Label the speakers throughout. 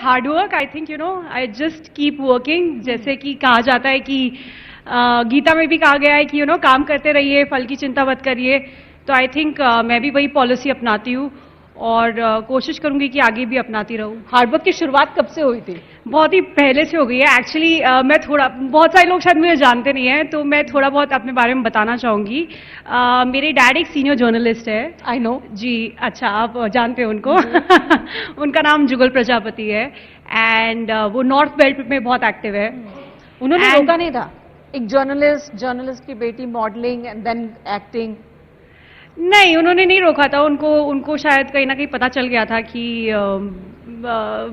Speaker 1: Hard work, I think I just keep working. जैसे कि कहा जाता है कि गीता में भी कहा गया है कि काम करते रहिए, फल की चिंता मत करिए. तो आई थिंक मैं भी वही पॉलिसी अपनाती हूँ और कोशिश करूंगी कि आगे भी अपनाती रहूं.
Speaker 2: हार्डवर्क की शुरुआत कब से हुई थी?
Speaker 1: बहुत ही पहले से हो गई है एक्चुअली. मैं थोड़ा, बहुत सारे लोग शायद मुझे जानते नहीं हैं, तो मैं थोड़ा बहुत अपने बारे में बताना चाहूंगी. मेरे डैड एक सीनियर जर्नलिस्ट है.
Speaker 2: आई नो
Speaker 1: जी. अच्छा, आप जानते हैं उनको. उनका नाम जुगल प्रजापति है एंड वो नॉर्थ बेल्ट में बहुत एक्टिव है.
Speaker 2: उन्होंने रोका नहीं था? एक जर्नलिस्ट की बेटी, मॉडलिंग एंड देन एक्टिंग.
Speaker 1: नहीं, उन्होंने नहीं रोका था. उनको शायद कहीं ना कहीं पता चल गया था कि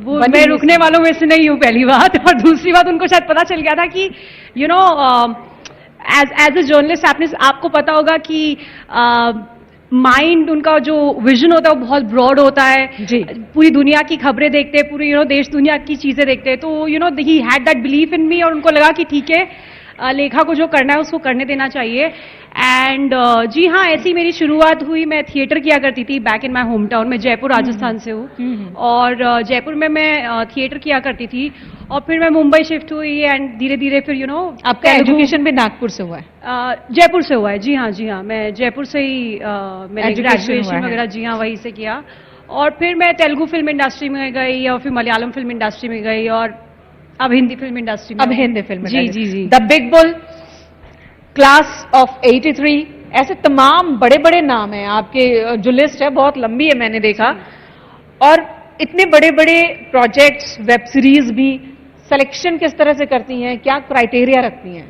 Speaker 1: वो मैं रुकने वालों में से नहीं हूँ, पहली बात. और दूसरी बात, उनको शायद पता चल गया था कि एज ए जर्नलिस्ट आपको पता होगा कि माइंड, उनका जो विजन होता है वो बहुत ब्रॉड होता है
Speaker 2: जी.
Speaker 1: पूरी दुनिया की खबरें देखते हैं, पूरी देश दुनिया की चीजें देखते हैं. तो he had that belief in me और उनको लगा कि ठीक है, लेखा को जो करना है उसको करने देना चाहिए. एंड जी हाँ, ऐसी मेरी शुरुआत हुई. मैं थिएटर किया करती थी back in my home town. मैं जयपुर राजस्थान से हूँ और जयपुर में मैं थिएटर किया करती थी और फिर मैं मुंबई शिफ्ट हुई एंड धीरे धीरे फिर
Speaker 2: आपका एजुकेशन भी नागपुर से हुआ है?
Speaker 1: जयपुर से हुआ है. जी हाँ, मैं जयपुर से ही मैंने ग्रेजुएशन वगैरह जी हाँ वहीं से किया. और फिर मैं तेलुगु फिल्म इंडस्ट्री में गई और फिर मलयालम फिल्म इंडस्ट्री में गई और अब हिंदी फिल्म इंडस्ट्री में.
Speaker 2: अब हिंदी फिल्म
Speaker 1: जी जी जी.
Speaker 2: The big bull, class of 83, ऐसे तमाम बड़े बड़े नाम हैं आपके. जो लिस्ट है बहुत लंबी है, मैंने देखा. और इतने बड़े बड़े प्रोजेक्ट्स, वेब सीरीज भी. सिलेक्शन किस तरह से करती हैं? क्या क्राइटेरिया रखती हैं?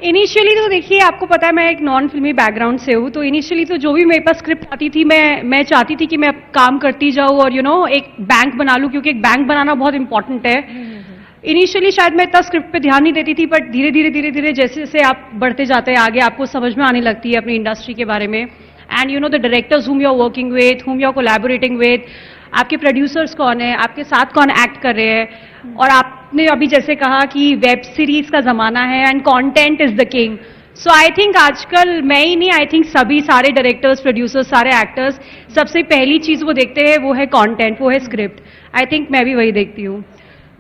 Speaker 1: इनिशियली तो देखिए, आपको पता है मैं एक नॉन फिल्मी बैकग्राउंड से हूँ. तो इनिशियली तो जो भी मेरे पास स्क्रिप्ट आती थी, मैं चाहती थी कि मैं काम करती जाऊँ और एक बैंक बना लूँ, क्योंकि एक बैंक बनाना बहुत इंपॉर्टेंट है. इनिशियली शायद मैं इतना स्क्रिप्ट पे ध्यान नहीं देती थी, बट धीरे धीरे जैसे जैसे आप बढ़ते जाते हैं आगे, आपको समझ में आने लगती है अपनी इंडस्ट्री के बारे में. And the directors whom you are working with, whom you are collaborating with, आपके प्रोड्यूसर्स कौन है, आपके साथ कौन एक्ट कर रहे हैं. और आपने अभी जैसे कहा कि वेब सीरीज का जमाना है and content is the king. So I think आजकल मैं ही नहीं, आई थिंक सारे डायरेक्टर्स, प्रोड्यूसर्स, सारे एक्टर्स, सबसे पहली चीज वो देखते हैं वो है कंटेंट, वो है स्क्रिप्ट. आई थिंक मैं भी वही देखती हूँ.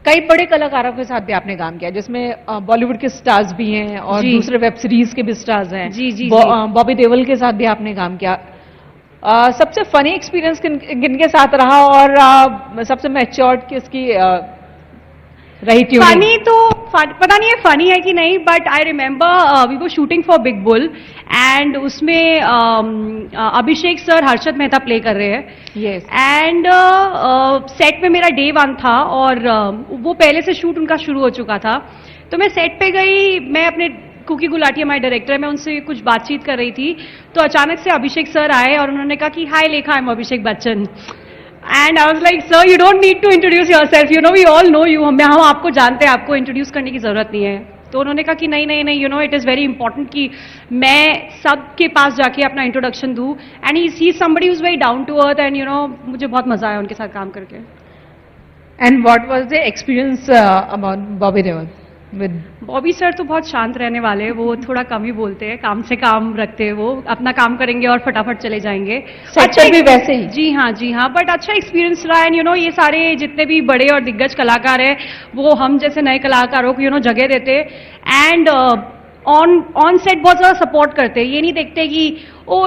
Speaker 2: कई बड़े कलाकारों के साथ भी आपने काम किया, जिसमें बॉलीवुड के स्टार्स भी हैं और दूसरे वेब सीरीज के भी स्टार्स हैं.
Speaker 1: जी.
Speaker 2: बॉबी देओल के साथ भी आपने काम किया. सबसे फनी एक्सपीरियंस किनके साथ रहा और सबसे मैच्योर्ड किसकी रही थी?
Speaker 1: फनी तो पता नहीं है फनी है कि नहीं, but I remember we were shooting for big bull and उसमें अभिषेक सर हर्षद मेहता प्ले कर रहे हैं.
Speaker 2: यस.
Speaker 1: एंड सेट में मेरा डे 1 था और वो पहले से शूट उनका शुरू हो चुका था. तो मैं सेट पे गई, मैं अपने कुकी गुलाटी हमारे डायरेक्टर है, मैं उनसे कुछ बातचीत कर रही थी. तो अचानक से अभिषेक सर आए और उन्होंने कहा कि hi Lekha, I am Abhishek Bachchan. And I was like, sir you don't need to introduce yourself, we all know you, हम आपको जानते हैं, आपको इंट्रोड्यूस करने की जरूरत नहीं है. तो उन्होंने कहा कि नहीं इट इज वेरी इंपॉर्टेंट कि मैं सबके पास जाके अपना इंट्रोडक्शन दूं. And he is somebody who is very down to earth and मुझे बहुत मजा आया उनके साथ काम करके.
Speaker 2: And what was the experience about Bobby Deol?
Speaker 1: Bobby sir तो बहुत शांत रहने वाले हैं, वो थोड़ा कम ही बोलते हैं, काम से काम रखते हैं, वो अपना काम करेंगे और फटाफट चले जाएंगे.
Speaker 2: अच्छा भी वैसे ही?
Speaker 1: जी हाँ, बट अच्छा एक्सपीरियंस रहा. एंड ये सारे जितने भी बड़े और दिग्गज कलाकार हैं, वो हम जैसे नए कलाकारों को जगह देते एंड ऑन सेट बहुत ज्यादा सपोर्ट करते हैं. ये नहीं देखते कि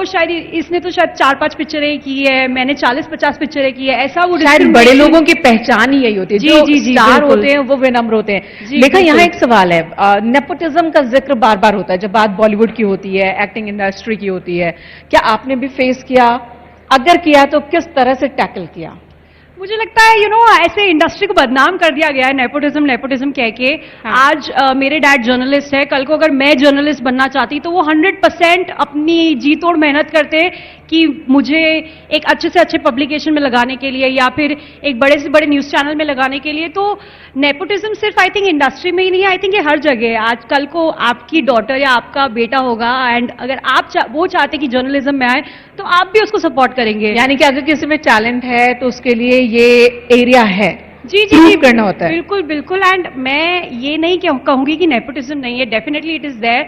Speaker 1: शायद इसने तो शायद 4-5 पिक्चरें की है, मैंने 40-50 पिक्चरें की है, ऐसा. वो
Speaker 2: शायद बड़े लोगों की पहचान ही यही होती है. जो स्टार होते हैं वो विनम्र होते हैं. लेकिन यहाँ एक सवाल है, नेपोटिज्म का जिक्र बार बार होता है जब बात बॉलीवुड की होती है, एक्टिंग इंडस्ट्री की होती है. क्या आपने भी फेस किया? अगर किया तो किस तरह से टैकल किया?
Speaker 1: मुझे लगता है ऐसे इंडस्ट्री को बदनाम कर दिया गया है नेपोटिज्म कह के. आज मेरे डैड जर्नलिस्ट है, कल को अगर मैं जर्नलिस्ट बनना चाहती तो वो 100% अपनी जी तोड़ मेहनत करते कि मुझे एक अच्छे से अच्छे पब्लिकेशन में लगाने के लिए या फिर एक बड़े से बड़े न्यूज चैनल में लगाने के लिए. तो नेपोटिज्म सिर्फ आई थिंक इंडस्ट्री में ही नहीं है, आई थिंक ये हर जगह है. आज कल को आपकी डॉटर या आपका बेटा होगा एंड अगर आप वो चाहते कि जर्नलिज्म में आए तो आप भी उसको सपोर्ट करेंगे.
Speaker 2: यानी कि अगर किसी में टैलेंट है तो उसके लिए ये एरिया है.
Speaker 1: जी करना होता है. बिल्कुल. एंड मैं ये नहीं कहूंगी कि नेपोटिज्म नहीं है, definitely it is there,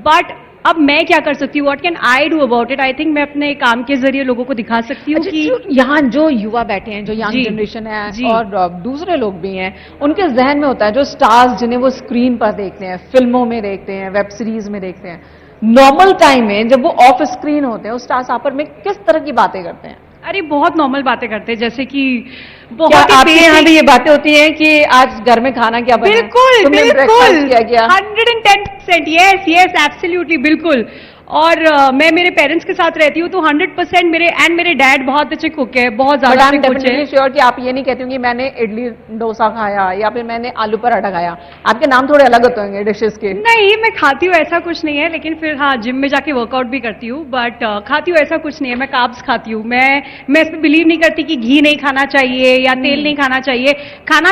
Speaker 1: but अब मैं क्या कर सकती हूँ, what can I do about it? I think मैं अपने काम के जरिए लोगों को दिखा सकती हूँ कि
Speaker 2: यहाँ जो युवा बैठे हैं, जो यंग
Speaker 1: जी,
Speaker 2: जनरेशन है
Speaker 1: जी।
Speaker 2: और दूसरे लोग भी हैं, उनके जहन में होता है जो स्टार्स जिन्हें वो स्क्रीन पर देखते हैं, फिल्मों में देखते हैं, वेब सीरीज में देखते हैं, नॉर्मल टाइम में जब वो ऑफ स्क्रीन होते हैं, उस स्टार्स आपस में किस तरह की बातें करते हैं?
Speaker 1: अरे बहुत नॉर्मल बातें करते हैं, जैसे कि
Speaker 2: क्या
Speaker 1: बहुत ही
Speaker 2: आपके यहाँ
Speaker 1: basic-
Speaker 2: भी ये बातें होती हैं कि आज घर में खाना क्या बना है?
Speaker 1: बिल्कुल
Speaker 2: तुमने
Speaker 1: बिल्कुल
Speaker 2: breakfast किया क्या?
Speaker 1: 110%, यस यस एब्सोल्युटली, बिल्कुल। और मैं मेरे पेरेंट्स के साथ रहती हूँ तो 100% मेरे डैड बहुत अच्छे कुक है, बहुत
Speaker 2: बट
Speaker 1: ज्यादा
Speaker 2: आई एम
Speaker 1: अच्छे कुक है।
Speaker 2: डेफिनेटली श्योर कि आप ये नहीं कहती हूँ कि मैंने इडली डोसा खाया या फिर मैंने आलू पराठा खाया। आपके नाम थोड़े अलग होते होंगे डिशेस के।
Speaker 1: नहीं, मैं खाती हूँ, ऐसा कुछ नहीं है, लेकिन फिर हाँ जिम में जाके वर्कआउट भी करती हूँ, बट खाती हूँ ऐसा कुछ नहीं है। मैं कार्ब्स खाती हूँ, मैं इस पर बिलीव नहीं करती कि घी नहीं खाना चाहिए या तेल नहीं खाना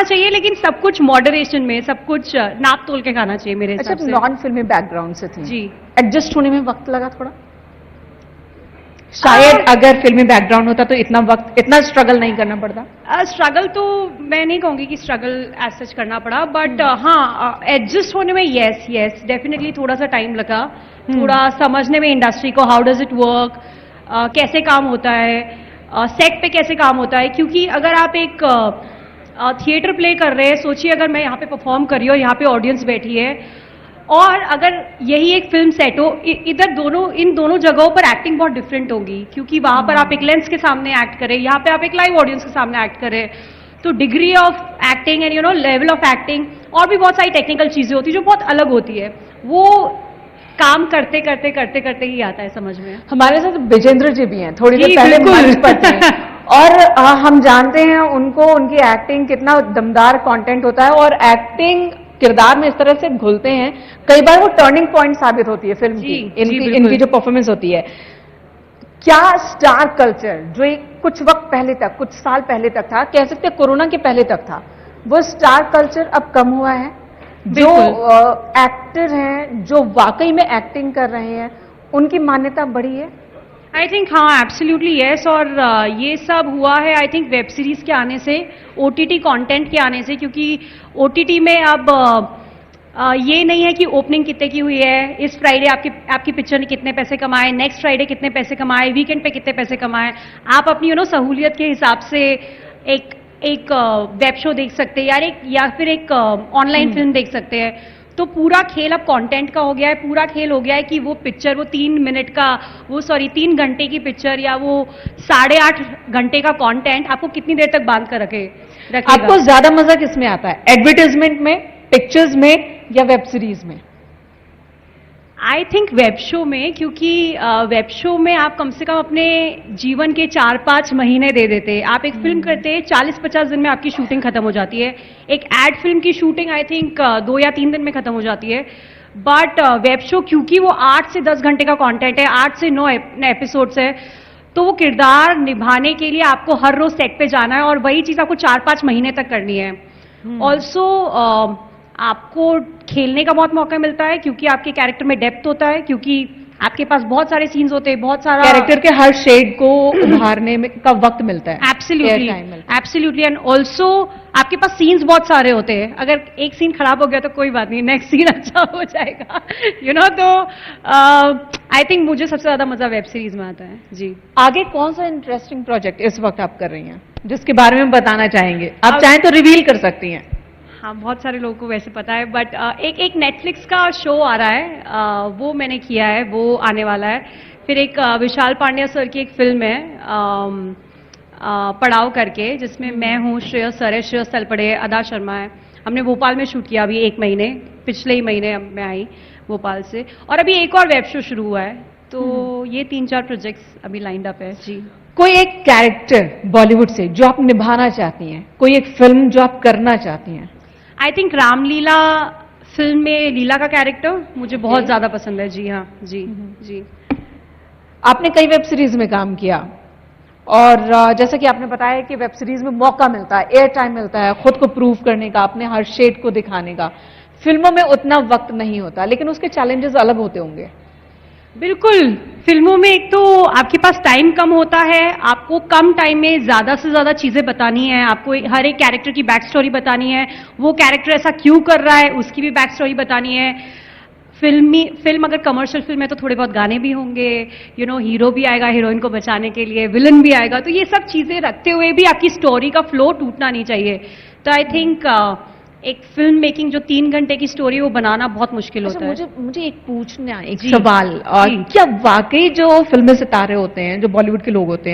Speaker 1: चाहिए, लेकिन सब कुछ मॉडरेशन में, सब कुछ नाप तोल के खाना चाहिए मेरे
Speaker 2: अच्छा,
Speaker 1: हिसाब से।
Speaker 2: नॉन फिल्मी बैकग्राउंड से थी
Speaker 1: जी।
Speaker 2: एडजस्ट होने में वक्त लगा थोड़ा? शायद अगर फिल्मी बैकग्राउंड होता तो इतना स्ट्रगल नहीं करना पड़ता।
Speaker 1: स्ट्रगल तो मैं नहीं कहूंगी कि स्ट्रगल एज सच करना पड़ा, बट हाँ एडजस्ट होने में यस डेफिनेटली थोड़ा सा टाइम लगा, थोड़ा समझने में इंडस्ट्री को, हाउ डज इट वर्क, कैसे काम होता है, सेट पे कैसे काम होता है। क्योंकि अगर आप एक थिएटर प्ले कर रहे हैं, सोचिए अगर मैं यहाँ पे परफॉर्म कर रही हूँ, यहाँ पे ऑडियंस बैठी है, और अगर यही एक फिल्म सेट हो, इन दोनों जगहों पर एक्टिंग बहुत डिफरेंट होगी, क्योंकि वहां पर आप एक लेंस के सामने एक्ट करें, यहाँ पे आप एक लाइव ऑडियंस के सामने एक्ट करें, तो degree of acting and level of acting और भी बहुत सारी टेक्निकल चीजें होती है जो बहुत अलग होती है, वो काम करते करते ही आता है समझ में।
Speaker 2: हमारे साथ विजेंद्र जी भी हैं, थोड़ी देर
Speaker 1: जी,
Speaker 2: पहले
Speaker 1: बिल्कुल।
Speaker 2: मंच पर थे और हम जानते हैं उनको, उनकी एक्टिंग कितना दमदार कंटेंट होता है और एक्टिंग किरदार में इस तरह से घुलते हैं, कई बार वो टर्निंग पॉइंट साबित होती है फिल्म की, इनकी जो परफॉर्मेंस होती है। क्या स्टार कल्चर जो कुछ वक्त पहले तक, कुछ साल पहले तक था, कह सकते हैं कोरोना के पहले तक था, वो स्टार कल्चर अब कम हुआ है? जो एक्टर हैं, जो वाकई में एक्टिंग कर रहे हैं, उनकी मान्यता बढ़ी है?
Speaker 1: आई थिंक हाँ, एब्सोल्युटली यस। और ये सब हुआ है आई थिंक वेब सीरीज के आने से, ओटीटी कंटेंट के आने से, क्योंकि ओटीटी में अब ये नहीं है कि ओपनिंग कितने की हुई है, इस फ्राइडे आपकी पिक्चर ने कितने पैसे कमाए, नेक्स्ट फ्राइडे कितने पैसे कमाए, वीकेंड पे कितने पैसे कमाए। आप अपनी सहूलियत के हिसाब से एक वेब शो देख सकते हैं या फिर एक ऑनलाइन फिल्म देख सकते हैं। तो पूरा खेल अब कंटेंट का हो गया है, पूरा खेल हो गया है कि वो पिक्चर, वो 3 घंटे की पिक्चर या वो 8.5 घंटे का कंटेंट आपको कितनी देर तक बांध कर रखेगा।
Speaker 2: आपको ज्यादा मजा किस में आता है, एडवर्टाइजमेंट में, पिक्चर्स में या वेब सीरीज में?
Speaker 1: आई थिंक वेब शो में, क्योंकि वेब शो में आप कम से कम अपने जीवन के 4-5 महीने दे देते हैं। आप एक फिल्म करते हैं, 40-50 दिन में आपकी शूटिंग खत्म हो जाती है। एक एड फिल्म की शूटिंग आई थिंक 2 या 3 दिन में खत्म हो जाती है। बट वेब शो क्योंकि वो 8 से 10 घंटे का कंटेंट है, 8 से 9 एपिसोड्स है, तो वो किरदार निभाने के लिए आपको हर रोज सेट पे जाना है और वही चीज आपको 4-5 महीने तक करनी है। ऑल्सो आपको खेलने का बहुत मौका मिलता है, क्योंकि आपके कैरेक्टर में डेप्थ होता है, क्योंकि आपके पास बहुत सारे सीन्स होते हैं, बहुत सारा
Speaker 2: कैरेक्टर के हर शेड को उभारने में का वक्त मिलता है।
Speaker 1: एब्सोल्युटली एंड ऑल्सो आपके पास सीन्स बहुत सारे होते हैं। अगर एक सीन खराब हो गया तो कोई बात नहीं, नेक्स्ट सीन अच्छा हो जाएगा तो आई थिंक मुझे सबसे ज्यादा मजा वेब सीरीज में आता है। जी, आगे
Speaker 2: कौन सा इंटरेस्टिंग प्रोजेक्ट इस वक्त आप कर रही हैं जिसके बारे में बताना चाहेंगे? आप चाहें तो रिवील कर सकती हैं।
Speaker 1: हाँ, बहुत सारे लोगों को वैसे पता है, बट एक नेटफ्लिक्स का शो आ रहा है, वो मैंने किया है, वो आने वाला है। फिर एक विशाल पांड्या सर की एक फिल्म है पड़ाव करके, जिसमें मैं हूँ, श्रेयस सर है, श्रेयस तलपड़े, अदा शर्मा है। हमने भोपाल में शूट किया अभी 1 महीने, पिछले ही महीने मैं आई भोपाल से, और अभी एक और वेब शो शुरू हुआ है। तो ये 3-4 प्रोजेक्ट्स अभी लाइंड अप है। जी,
Speaker 2: कोई एक कैरेक्टर बॉलीवुड से जो आप निभाना चाहती हैं, कोई एक फिल्म जो आप करना चाहती हैं?
Speaker 1: आई थिंक रामलीला फिल्म में लीला का कैरेक्टर मुझे बहुत ज्यादा पसंद है। जी हाँ, जी।
Speaker 2: आपने कई वेब सीरीज में काम किया और जैसा कि आपने बताया कि वेब सीरीज में मौका मिलता है, एयर टाइम मिलता है खुद को प्रूव करने का, अपने हर शेड को दिखाने का। फिल्मों में उतना वक्त नहीं होता, लेकिन उसके चैलेंजेस अलग होते होंगे।
Speaker 1: बिल्कुल, फिल्मों में एक तो आपके पास टाइम कम होता है, आपको कम टाइम में ज्यादा से ज्यादा चीजें बतानी है, आपको हर एक कैरेक्टर की बैक स्टोरी बतानी है, वो कैरेक्टर ऐसा क्यों कर रहा है उसकी भी बैक स्टोरी बतानी है। फिल्म अगर कमर्शियल फिल्म है तो थोड़े बहुत गाने भी होंगे, हीरो भी आएगा हीरोइन को बचाने के लिए, विलन भी आएगा, तो ये सब चीजें रखते हुए भी आपकी स्टोरी का फ्लो टूटना नहीं चाहिए। तो आई थिंक एक फिल्म मेकिंग जो 3 घंटे की स्टोरी वो बनाना बहुत मुश्किल
Speaker 2: अच्छा,
Speaker 1: होता है।
Speaker 2: मुझे एक पूछना, एक
Speaker 1: जी,
Speaker 2: सवाल, और
Speaker 1: जी।
Speaker 2: क्या वाकई जो फिल्म सितारे होते हैं, जो बॉलीवुड के लोग होते हैं,